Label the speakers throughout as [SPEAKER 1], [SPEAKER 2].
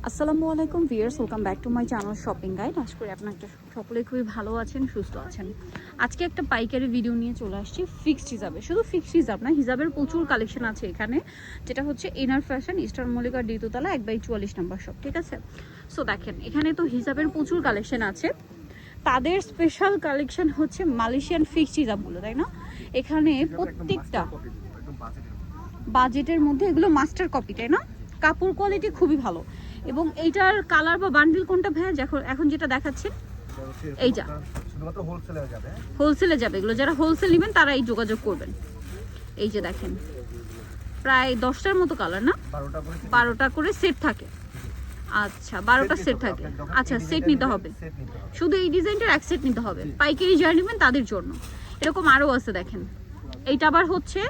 [SPEAKER 1] আসসালামু আলাইকুম viewers, welcome back to my channel shopping guide. আশা করি আপনারা সকলে খুবই ভালো আছেন, সুস্থ আছেন। আজকে একটা পাইকারি ভিডিও নিয়ে চলে আসছি ফিক্সড হিসাবে। শুধু ফিক্সড হিসাব না, হিসাবের প্রচুর কালেকশন আছে এখানে, যেটা হচ্ছে ইনার ফ্যাশন, ইস্টার্ন মল্লিকা দ্বিতীয়তলা 1/44 নম্বর শপ। ঠিক আছে, সো দেখেন এখানে তো হিসাবের প্রচুর কালেকশন আছে। তাদের স্পেশাল কালেকশন হচ্ছে মালয়েশিয়ান ফিক্সড হিসাবগুলো, তাই না? এখানে প্রত্যেকটা বাজেটের মধ্যে এগুলো মাস্টার কপি, তাই না? কাপড় কোয়ালিটি খুবই ভালো। এবং এইটার কালার বা বান্ডিল কোনটা ভাইয়া? এখন যেটা দেখাচ্ছেন এইটা শুধুমাত্র হোলসেলে যাবে। এগুলো যারা হোলসেল নেবেন তারা এই যোগাযোগ করবেন। এই যে দেখেন প্রায় 10টার মতো কালার, না 12টা করে সেট থাকে। আচ্ছা 12টা সেট থাকে। আচ্ছা সেট নিতে হবে, শুধু এই ডিজাইনটার এক সেট নিতে হবে। পাইকারি যারা নেবেন তাদের জন্য এরকম আরও আছে। দেখেন এইটা আবার হচ্ছে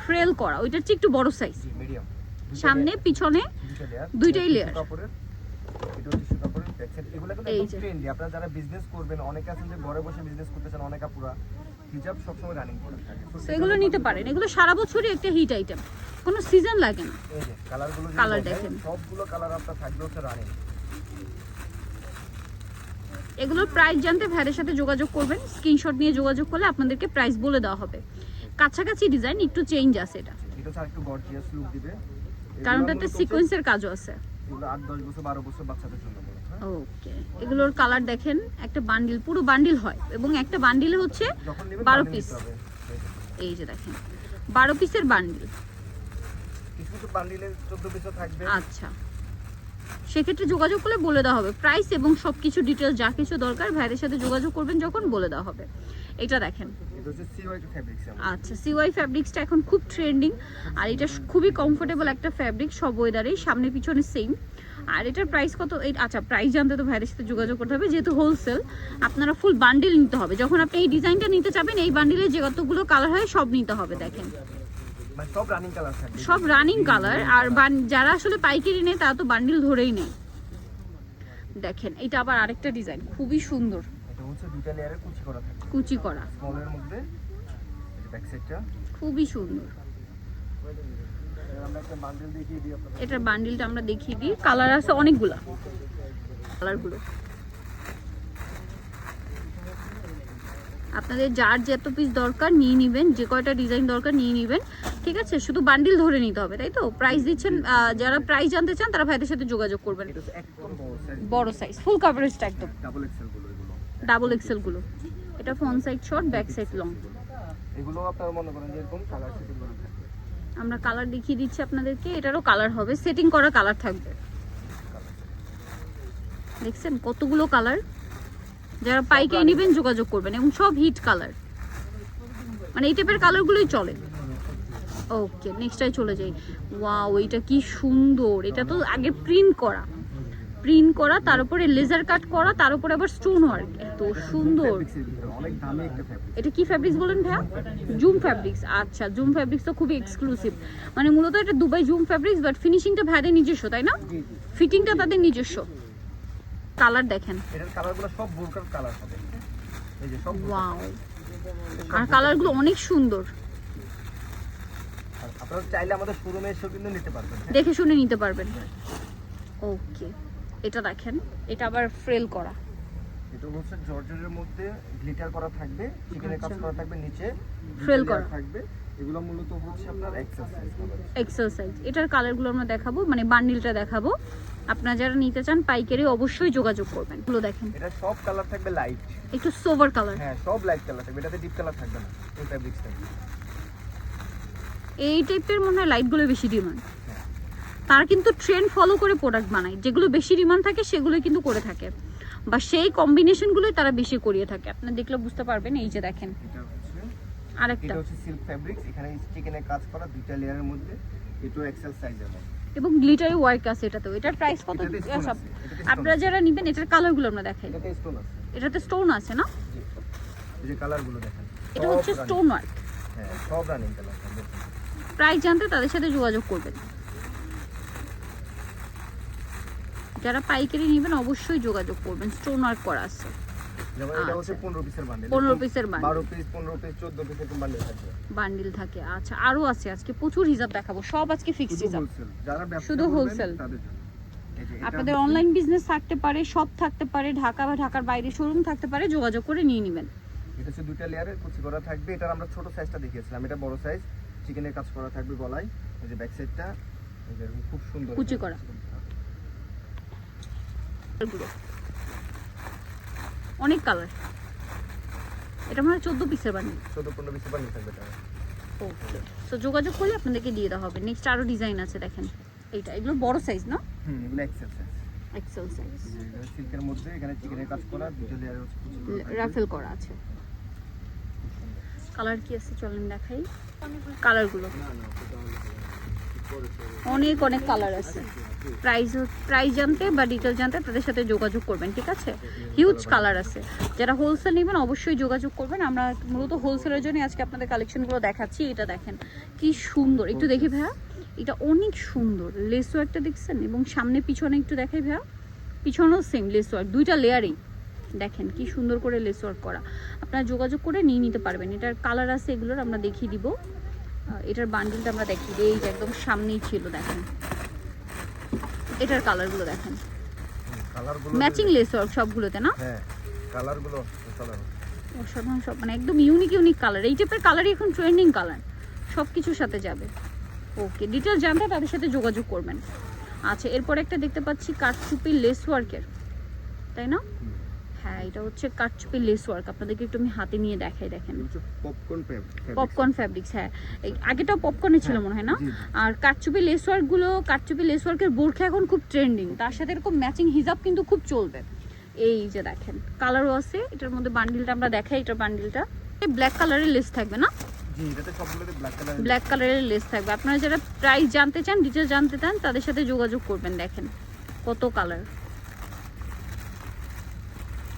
[SPEAKER 1] ফ্রেল করা, ওইটার চেয়ে একটু বড় সাইজ, সামনে পিছনে দুইটাই লেয়ার। এই যে
[SPEAKER 2] আপনারা যারা বিজনেস করবেন, অনেকে আছেন যে ঘরে বসে বিজনেস করতে চান, অনেক আপুরা হিজাব সবসময় রানিং করে থাকে,
[SPEAKER 1] এগুলো নিতে পারেন। এগুলো সারা বছরই একটা হিট আইটেম, কোনো সিজন লাগে না।
[SPEAKER 2] এই যে কালারগুলো,
[SPEAKER 1] কালার দেখেন
[SPEAKER 2] সবগুলো কালার আপনারা থাকবে হচ্ছে রানিং।
[SPEAKER 1] এগুলোর প্রাইস জানতে ভাইয়ের সাথে যোগাযোগ করবেন। স্ক্রিনশট নিয়ে যোগাযোগ করলে আপনাদেরকে প্রাইস বলে দেওয়া হবে। কাছাকাছি ডিজাইন, একটু চেঞ্জ আছে এটা
[SPEAKER 2] হচ্ছে আরেকটু গর্জিয়াস লুক দিবে,
[SPEAKER 1] কারণ এটাতে সিকোয়েন্সের কাজও আছে।
[SPEAKER 2] এগুলো 8-10 বছর 12 বছর বাচ্চাদের জন্য।
[SPEAKER 1] ওকে, এগুলোর কালার দেখেন, একটা বান্ডিল, পুরো বান্ডিল হয় এবং একটা বান্ডিলে হচ্ছে 12 পিস। এই যে দেখেন 12 পিসের বান্ডিল,
[SPEAKER 2] কিছু বান্ডিলে 14 পিসও থাকবে।
[SPEAKER 1] আচ্ছা সেক্ষেত্রে যোগাযোগ করলে বলে দেওয়া হবে প্রাইস এবং সবকিছু ডিটেলস, যা কিছু দরকার ভাইদের সাথে যোগাযোগ করবেন যখন, বলে দেওয়া হবে। এটা দেখেন, আচ্ছা সিওয়াই ফ্যাব্রিক্সটা এখন খুব ট্রেন্ডিং, আর এটা খুবই কমফোর্টেবল একটা ফ্যাব্রিক, সব ওয়েদারেই, সামনে পিছনে সেম। আর এটার প্রাইস কত? আচ্ছা প্রাইস জানতে তো ভাইদের সাথে যোগাযোগ করতে হবে, যেহেতু হোলসেল আপনারা ফুল বান্ডিল নিতে হবে। যখন আপনি এই ডিজাইনটা নিতে চাবেন, এই বান্ডিলে যে কতগুলো কালার হয় সব নিতে হবে। দেখেন সব রানিং কালার। আর যারা আসলে পাইকারি নেয় তারা তো বান্ডিল ধরেই নেয়। দেখেন এটা আবার আরেকটা ডিজাইন, খুবই সুন্দর,
[SPEAKER 2] এটা হচ্ছে দুটো লেয়ারে কুচি করা থাকে,
[SPEAKER 1] কুচি করা
[SPEAKER 2] স্মলের মধ্যে। এই ব্যাক সাইডটা
[SPEAKER 1] খুবই সুন্দর।
[SPEAKER 2] আমরা একটা বান্ডেল দেখিয়ে দিই আপনাদের।
[SPEAKER 1] এটার বান্ডিলটা আমরা দেখিয়ে দিই। কালার আছে অনেকগুলো, কালারগুলো আপনাদের যার যত পিস দরকার নিয়ে নেবেন, যে কয়টা ডিজাইন দরকার নিয়ে নেবেন। ঠিক আছে, শুধু বান্ডিল ধরে নিতে হবে, তাই তো? প্রাইস দিচ্ছেন, যারা প্রাইস জানতে চান তারা ভাইদের সাথে যোগাযোগ করবেন। বড় সাইজ, ফুল কভারেজটা একদম ডাবল এক্সেল গুলো। এটা front side short, back side long.
[SPEAKER 2] এগুলো আপনারা মনে করেন যে এরকম কালার সেটিং করা থাকে।
[SPEAKER 1] আমরা কালার দেখিয়ে দিচ্ছি আপনাদেরকে। এটারও কালার হবে, সেটিং করা কালার থাকবে। দেখছেন কতগুলো কালার। যারা পাইকারি নেবেন যোগাযোগ করবেন, এবং সব হিট কালার, মানে এই টাইপের কালারগুলোই চলে। ওকে নেক্সটটাই চলে যাই। ওয়াও এটা কি সুন্দর! এটা তো আগে প্রিন্ট করা, তার উপরে লেজার কাট করা, তার উপরে আবার স্টোন ওয়ার্ক, এত সুন্দর।
[SPEAKER 2] অনেক দামি একটা ফ্যাব্রিক।
[SPEAKER 1] এটা কি ফ্যাব্রিক্স বলেন ভাইয়া? Zoom fabrics. আচ্ছা জুম ফ্যাব্রিক্স তো খুবই এক্সক্লুসিভ, মানে মূলত এটা দুবাই জুম ফ্যাব্রিক্স, বাট ফিনিশিংটা ভাইদের নিজস্ব, তাই না? ফিটিংটা তাদের নিজস্ব। কালার দেখেন,
[SPEAKER 2] এটার কালারগুলো সব বোরকার কালার হবে। এই যে সব
[SPEAKER 1] ওয়াও, আর কালারগুলো অনেক সুন্দর।
[SPEAKER 2] আপনারা চাইলে আমাদের শোরুমে এসে কিন্তু নিতে পারবেন,
[SPEAKER 1] দেখে শুনে নিতে পারবেন। ওকে এটা দেখেন, এটা আবার ফ্রেল করা।
[SPEAKER 2] এটা হচ্ছে জর্জেটের মধ্যে গ্লিটার করা থাকবে, চিকেনের কাজ করা থাকবে, নিচে
[SPEAKER 1] ফ্রেল করা
[SPEAKER 2] থাকবে। এগুলো মূলত হচ্ছে আপনার
[SPEAKER 1] এক্সেল সাইজ। এটার কালারগুলো আমরা দেখাবো, মানে বান্ডিলটা দেখাবো। আপনারা যারা নিতে চান পাইকারি অবশ্যই যোগাযোগ করবেন। এগুলো দেখেন,
[SPEAKER 2] এটা সব কালার থাকবে লাইট,
[SPEAKER 1] একটু সোভার কালার।
[SPEAKER 2] হ্যাঁ সব লাইট কালার থাকবে, এটাতে ডিপ কালার থাকবে না। এই ফ্যাব্রিক্সটা
[SPEAKER 1] এই টাইপের মনে হয় লাইটগুলো বেশি ডিমান্ড। তারা কিন্তু ট্রেন্ড ফলো করে প্রোডাক্ট বানায়, যেগুলো বেশি ডিমান্ড থাকে সেগুলো কিন্তু করে থাকে, বা সেই কম্বিনেশনগুলোই তারা বেশি করিয়ে থাকে। আপনারা দেখলে বুঝতে পারবেন। এই যে দেখেন আরেকটা,
[SPEAKER 2] এটা হচ্ছে সিল্ক ফ্যাব্রিক্স, এখানে চিকেনের কাজ করা, দুইটা লেয়ারের মধ্যে, এটা এক্সেল সাইজের মধ্যে,
[SPEAKER 1] এবং গ্লিটারি ওয়ার্ক আছে এটাতেও। এটার প্রাইস কত? সব আপনারা যারা নেবেন এটার কালারগুলো আমরা দেখাই।
[SPEAKER 2] এটাতে স্টোন আছে,
[SPEAKER 1] এটাতে স্টোন আছে না?
[SPEAKER 2] এই যে কালারগুলো দেখেন,
[SPEAKER 1] এটা হচ্ছে স্টোন ওয়ার্ক।
[SPEAKER 2] হ্যাঁ সব রানিং কালার থাকবে।
[SPEAKER 1] প্রাইস জানতে তাদের সাথে যোগাযোগ করবেন। যারা পাইকারি নেবেন অবশ্যই যোগাযোগ করবেন। স্টোন ওয়ার্ক করা আছে।
[SPEAKER 2] যেমন এটা হচ্ছে 15 পিসের বান্ডেল,
[SPEAKER 1] 15 পিসের বান্ডেল,
[SPEAKER 2] 12 পিস, 15 পিস, 14 পিস এরকম বান্ডেল থাকে।
[SPEAKER 1] আচ্ছা আরো আছে, আজকে প্রচুর হিসাব দেখাবো, সব আজকে ফিক্সড হিসাব,
[SPEAKER 2] যারা ব্যবসা
[SPEAKER 1] শুধু হোলসেল।
[SPEAKER 2] তাদের জন্য এই যে
[SPEAKER 1] আপনাদের অনলাইন বিজনেস থাকতে পারে, শপ থাকতে পারে, ঢাকা বা ঢাকার বাইরে শোরুম থাকতে পারে, যোগাযোগ করে নিয়ে নেবেন।
[SPEAKER 2] এটা হচ্ছে দুইটা লেয়ারের কুচি করা থাকবে। এটার আমরা ছোট সাইজটা দেখিয়েছিলাম, এটা বড় সাইজ। চিকেনের কাজ করা থাকবে গলায়, এই যে ব্যাক সাইডটা, এই যে খুব সুন্দর
[SPEAKER 1] কুচি করা। অনেক কালার। এটা মানে 14 পিসের বান্ডিল।
[SPEAKER 2] 14-15 পিসের বান্ডিল থাকবে এটা।
[SPEAKER 1] ওকে, সো যোগাযোগ করলে আপনাদেরকে দিয়ে দেওয়া হবে। নেক্সট আরো ডিজাইন আছে দেখেন, এইটা এগুলো বড় সাইজ না?
[SPEAKER 2] এগুলো এক্সেল সাইজ।
[SPEAKER 1] XL size.
[SPEAKER 2] এটা সিল্কের মধ্যে এখানে চিকেনের কাজ করা, দুটো লেয়ারে হচ্ছে কুচি করা।
[SPEAKER 1] রাফেল করা আছে। কালার কি আছে চলেন দেখাই কালারগুলো। অনেক অনেক কালার আছে। প্রাইস জানতে বা ডিটেল জানতে তাদের সাথে যোগাযোগ করবেন, ঠিক আছে? হিউজ কালার আছে। যারা হোলসেল নেবেন অবশ্যই যোগাযোগ করবেন। আমরা মূলত হোলসেলের জন্য আজকে আপনাদের কালেকশনগুলো দেখাচ্ছি। এটা দেখেন কি সুন্দর, একটু দেখি ভাইয়া, এটা অনেক সুন্দর। লেস ওয়ার্কটা দেখছেন, এবং সামনে পিছনে একটু দেখাই ভাইয়া, পিছনেও সেম লেস ওয়ার্ক, দুইটা লেয়ারেই দেখেন কি সুন্দর করে লেস ওয়ার্ক করা। আপনারা যোগাযোগ করে নিয়ে নিতে পারবেন। এটার কালার আছে, এগুলোর আমরা দেখিয়ে দিব। এটার বান্ডিলটা আমরা দেখিয়ে দিই, এই যে একদম সামনেই ছিল দেখেন। এটার কালারগুলো দেখেন,
[SPEAKER 2] কালারগুলো
[SPEAKER 1] ম্যাচিং লেস ওয়ার্ক সবগুলোতে না?
[SPEAKER 2] হ্যাঁ, কালারগুলো কালার
[SPEAKER 1] অসাধারণ সব, মানে একদম ইউনিক কালার। এই টাইপের কালারই এখন ট্রেন্ডিং কালার, সব কিছুর সাথে যাবে। ওকে, ডিটেল জানতে তাদের সাথে যোগাযোগ করবেন। আচ্ছা, এরপর একটা দেখতে পাচ্ছি কাঠচুপি লেস ওয়ার্কের, তাই না? হ্যাঁ, এটা হচ্ছে কাঠচুপি লেস ওয়ার্ক। আপনাদেরকে একটু আমি হাতে নিয়ে দেখাই, দেখেন পপকর্ন ফ্যাব্রিক্স। হ্যাঁ, আগেটাও পপকর্নে ছিল মনে হয় না? আর কাঠচুপি লেস ওয়ার্কের বোরখা এখন খুব ট্রেন্ডিং, তার সাথে এরকম ম্যাচিং হিজাব কিন্তু খুব চলবে। এই যে দেখেন কালারও আছে এটার মধ্যে। বান্ডিলটা আমরা দেখাই, এটার বান্ডিলটা ব্ল্যাক কালারের লেস থাকবে না?
[SPEAKER 2] জি, এটাতে সবগুলোতে
[SPEAKER 1] ব্ল্যাক কালারের লেস থাকবে। আপনারা যারা প্রাইস জানতে চান, ডিটেইলস জানতে চান, তাদের সাথে যোগাযোগ করবেন। দেখেন কত কালার।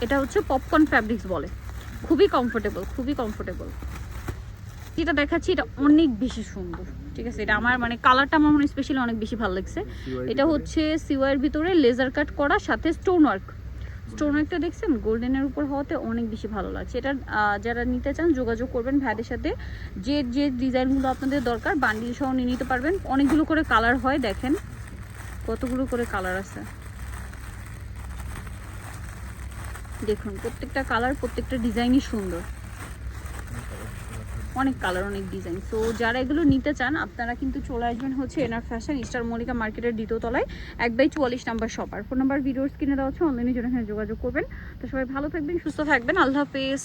[SPEAKER 1] এটা হচ্ছে পপকর্ন ফ্যাব্রিক্স বলে, খুবই কমফোর্টেবল। যেটা দেখাচ্ছি এটা অনেক বেশি সুন্দর, ঠিক আছে? এটা আমার মানে কালারটা আমার মনে স্পেশালি অনেক বেশি ভালো লাগছে। এটা হচ্ছে সিওয়ার ভিতরে লেজার কাট করা, সাথে স্টোন ওয়ার্কটা দেখছেন গোল্ডেনের উপর হওয়াতে অনেক বেশি ভালো লাগছে। এটা যারা নিতে চান যোগাযোগ করবেন ভাইদের সাথে। যে ডিজাইনগুলো আপনাদের দরকার বান্ডিল সহ নিয়ে নিতে পারবেন। অনেকগুলো করে কালার হয়, দেখেন কতগুলো করে কালার আছে। দেখুন প্রত্যেকটা কালার, প্রত্যেকটা ডিজাইনই সুন্দর। অনেক কালার, অনেক ডিজাইন। সো যারা এগুলো নিতে চান আপনারা কিন্তু চলে আসবেন হচ্ছে এনার ফ্যাশন, স্টার মল্লিকা মার্কেটের 2য় তলায় 1/44 নাম্বার শপ। আর ফোন নাম্বার ভিডিওস কিনে দেওয়া হচ্ছে, অনলাইনে জন্য এখানে যোগাযোগ করবেন। তো সবাই ভালো থাকবেন, সুস্থ থাকবেন, আল্লাহ হাফেজ।